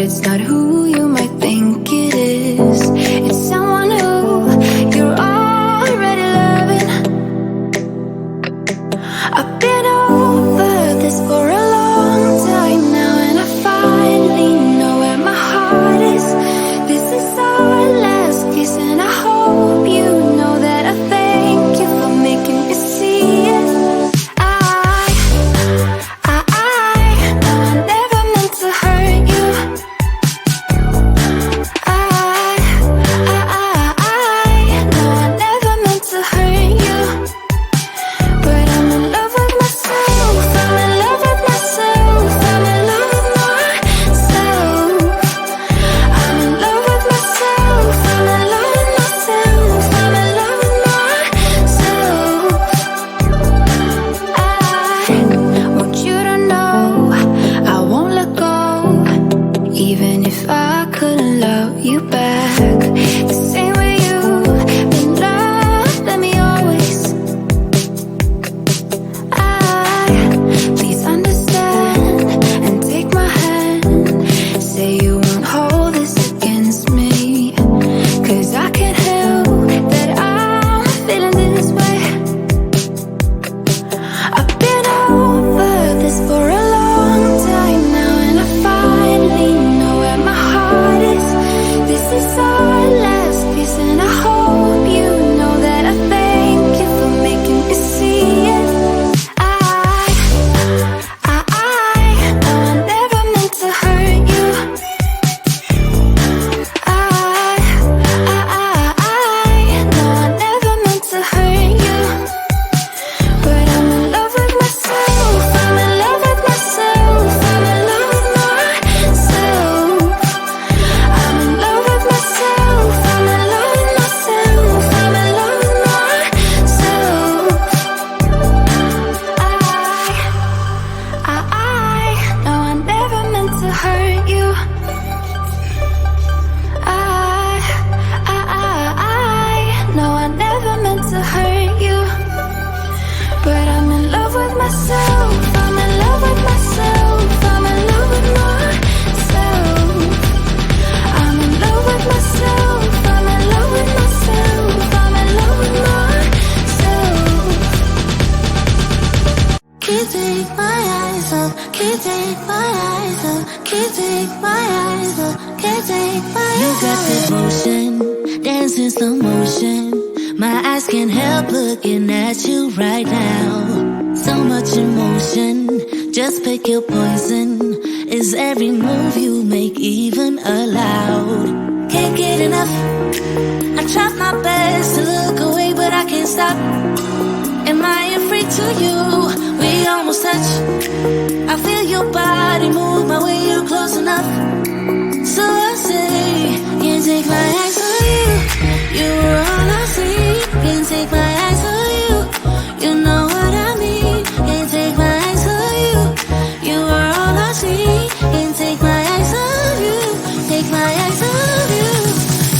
it's not who you might think it is. It's someone who you're already loving. I've been over this for a long time now, and I finally know where my heart is. This is our last kiss, and I hope you know that I thank you for making me see it. Even if I couldn't love you back the same way you've been loving me always. Please understand and take my hand. Say you won't hold this against me, 'cause I can't help that I'm feeling this way. I've been over this for a long time now, and I finally know where my heart is. This is our last kiss, and I hope you know that I thank you for making me see it. know I never meant to hurt you. know I never meant to hurt you. But I'm in love with myself, I'm in love with myself, I'm in love with myself. I'm in love with myself, I'm in love with myself, I'm in love with myself. I know I never meant to hurt you. I know I never meant to hurt you. But I'm in love with myself, I'm in love with myself, I'm in love with myself. I'm in love with myself, I'm in love with myself, I'm in love with myself. Can't take my eyes off, can't take my eyes off, can't take my eyes off, can't take my eyes off. You got that motion, dancing slow motion. My eyes can't help looking at you right now. So much emotion, just pick your poison. Is every move you make even allowed? Can't get enough. I try my best to look away, but I can't stop. Am I afraid to you? We almost touch. I feel your body move my way, you're close enough. So I say, can't take my eyes on you. You were all I see. Can't take my eyes on you. You know what I mean. Can't take my eyes on you. You were all I see. Can't take my eyes on you. Take my eyes on you.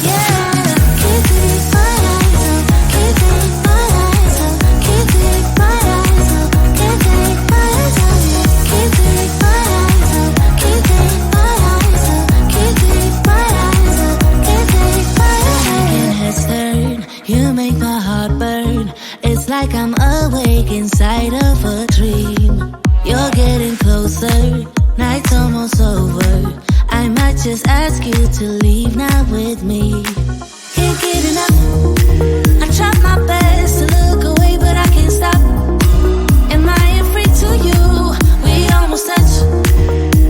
Yeah. Can't take my eyes off. Can't take my eyes off. Can't take my eyes off. Can't take my eyes off you. Can't take my eyes off. Can't take my eyes off. Can't take my eyes off. Can't take my eyes off. Second head turn, you make my heart burn. It's like I'm awake inside of a dream. You're getting closer, night's almost over. I might just ask you to leave now with me. Can't get enough. I try my best to look away, but I can't stop. Am I afraid to you? We almost touch.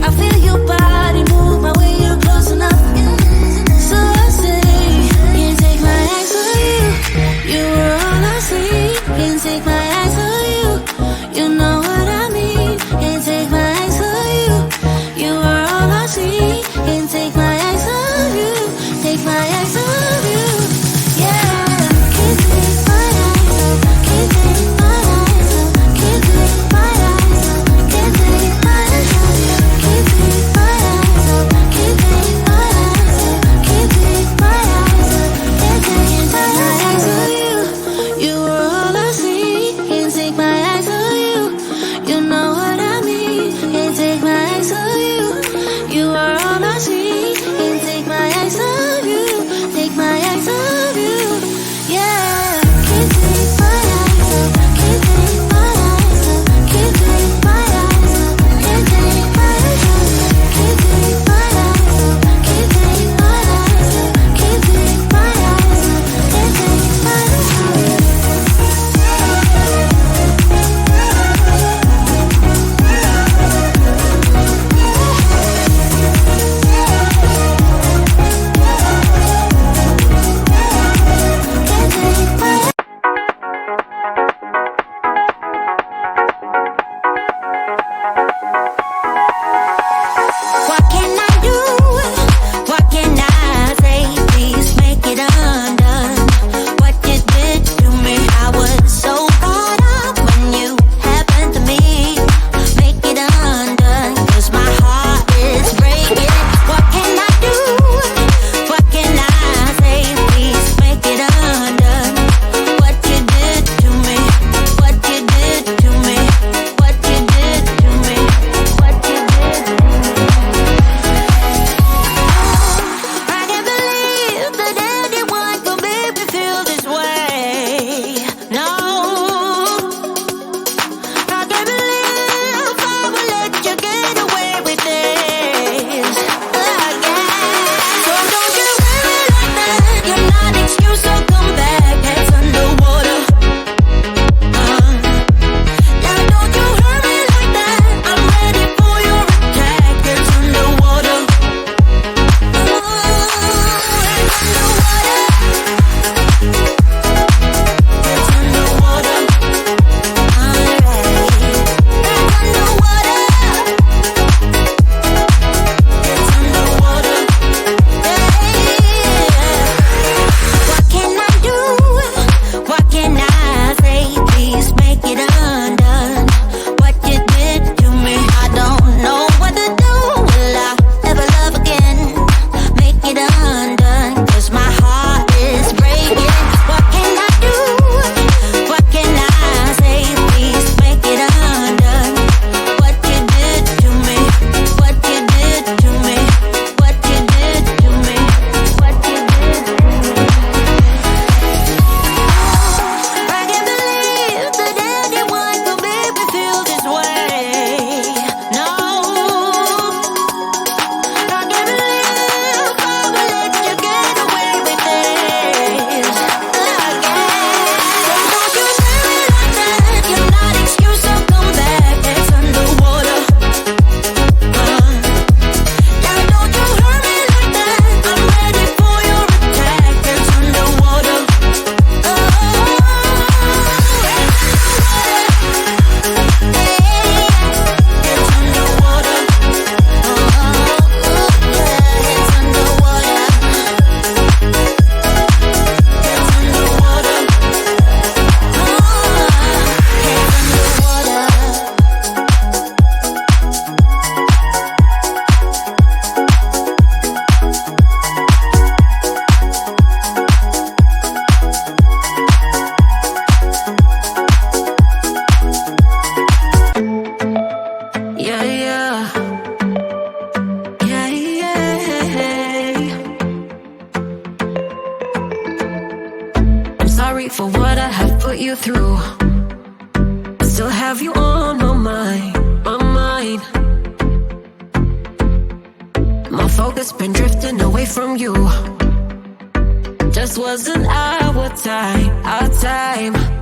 I feel your body move my way, you're close enough. So I say, can't take my eyes on you. You were all I see. Can't take my eyes on you. You know what I mean. Can't take my eyes on you. You were all I see. Can't take my eyes on you. Take my eyes on you. Yeah. have you on my mind, my mind. My focus been drifting away from you. Just wasn't our time, our time.